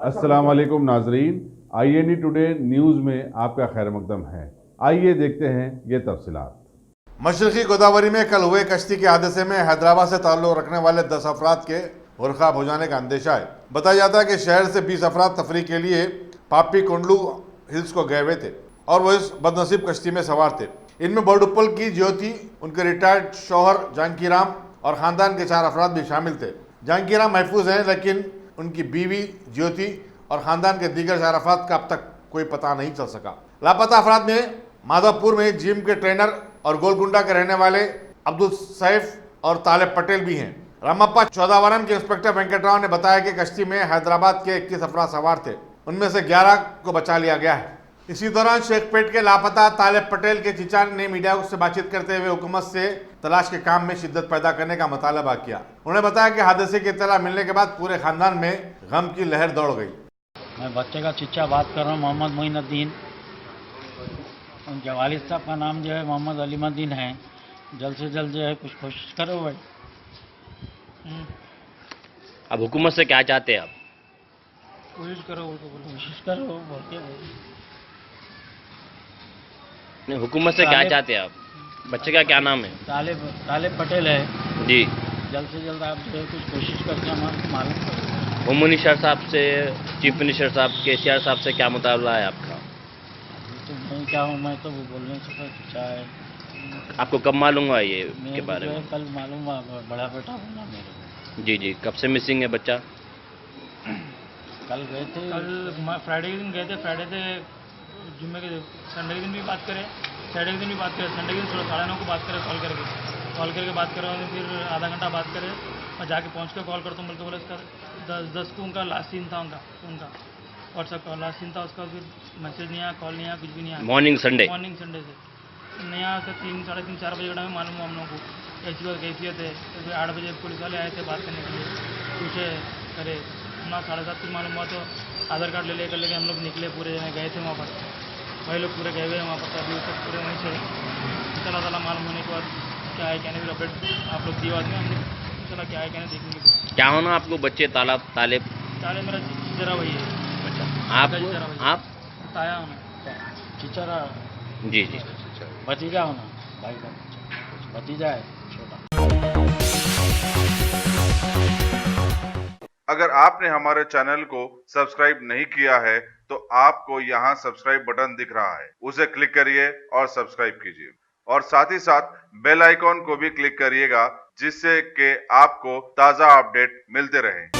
अस्सलाम वालेकुम नाजरीन, INE टुडे न्यूज़ में आपका खैर मकदम है। आइए देखते हैं ये तफसीलात। मशरकी गोदावरी में कल हुए कश्ती के हादसे में हैदराबाद से ताल्लुक रखने वाले 10 अफराद के हुरखाब हो जाने का अंदेशा है। बताया जाता है कि शहर से 20 अफराद तफरी के लिए पापी कुंडलू हिल्स को गए हुए थे और वो इस बदनसीब कश्ती में सवार थे। इनमें बोर्डुप्पल की ज्योति, उनके रिटायर्ड शौहर जानकी राम और ख़ानदान के 4 अफराद भी शामिल थे। जानकी राम महफूज हैं, लेकिन उनकी बीवी ज्योति और ख़ानदान के दीगर 4 अफराद का अब तक कोई पता नहीं चल सका। लापता अफराद में माधवपुर में जिम के ट्रेनर और गोलकुंडा के रहने वाले अब्दुल सैफ और तालिब पटेल भी हैं। रामप्पा चौदावरम के इंस्पेक्टर वेंकटराव ने बताया कि कश्ती में हैदराबाद के 21 अफराद सवार थे, उनमें से 11 को बचा लिया गया है। इसी दौरान शेखपेट के लापता तालिब पटेल के चीचा ने मीडिया से बातचीत करते हुए हुकूमत से तलाश के काम में शिद्दत पैदा करने का मुतालबा किया। उन्होंने बताया कि हादसे की इत्तला मिलने के बाद पूरे खानदान में गम की लहर दौड़ गई। मैं बच्चे का चीचा बात कर रहा हूँ, मोहम्मद मोइनुद्दीन। उनके वालिद साहब का नाम जो है मोहम्मद अलीमुद्दीन है। जल्द से जल्द जो है कुछ कोशिश करो भाई। अब हुकूमत से क्या चाहते हैं आप? कोशिश करो, कोशिश करो बोलते हैं। नहीं, हुकूमत से क्या चाहते हैं आप? बच्चे का क्या नाम है? तालिब पटेल है जी। जल्द से जल्द आप जो है कुछ कोशिश करके हमारे मालूम करो। होम मिनिस्टर साहब से, चीफ मिनिस्टर साहब, केसीआर साहब से क्या मुताबिला है आपका? तो मैं क्या हूँ, मैं तो वो बोल नहीं सकता क्या है। आपको कब मालूम हुआ ये के बारे में? कल मालूम हुआ, बड़ा बेटा बोला मेरे को। जी जी। कब से मिसिंग है बच्चा? कल गए थे, कल फ्राइडे के दिन गए थे। फ्राइडे से जुम्मे के संडे के दिन भी बात करें, सैटरडे के दिन भी बात करें। संडे के दिन 9:30 को बात करें, कॉल करके बात करें। फिर आधा घंटा बात करें और जाके पहुँच कर कॉल करता हूँ बोल के बोले इसका 10 को उनका लास्ट सीन था, उनका व्हाट्सएप का लास्ट सीन था। उसका फिर मैसेज नहीं आया, कॉल नहीं आया, कुछ भी नहीं आया। मॉर्निंग संडे से नहीं आया। तो 3, साढ़े 3, 4 बजे का टाइम मालूम हुआ हम लोगों को ऐसी बात कैफियत है। तो फिर 8 बजे पुलिस वाले आए थे बात करने के लिए, पूछे करे ना 7:30 फिर मालूम हुआ। तो आधार कार्ड ले लेके हम लोग निकले, पूरे जने गए थे वहाँ पर। वही लोग पूरे गए हुए हैं वहाँ पर। अभी तक पूरे वहीं से चला चला मालूम होने के बाद क्या है क्या नहीं। फिर अपडेट आप लोग दिए बाद में हमने चला क्या है क्या नहीं देखेंगे। क्या होना आपको बच्चे? तालिब मेरा चिचरा वही है। अच्छा, आप ताया होना चिचरा। जी जी। भतीजा होना, भाई का भतीजा है छोटा। अगर आपने हमारे चैनल को सब्सक्राइब नहीं किया है तो आपको यहाँ सब्सक्राइब बटन दिख रहा है, उसे क्लिक करिए और सब्सक्राइब कीजिए और साथ ही साथ बेल आइकॉन को भी क्लिक करिएगा, जिससे कि आपको ताज़ा अपडेट मिलते रहें।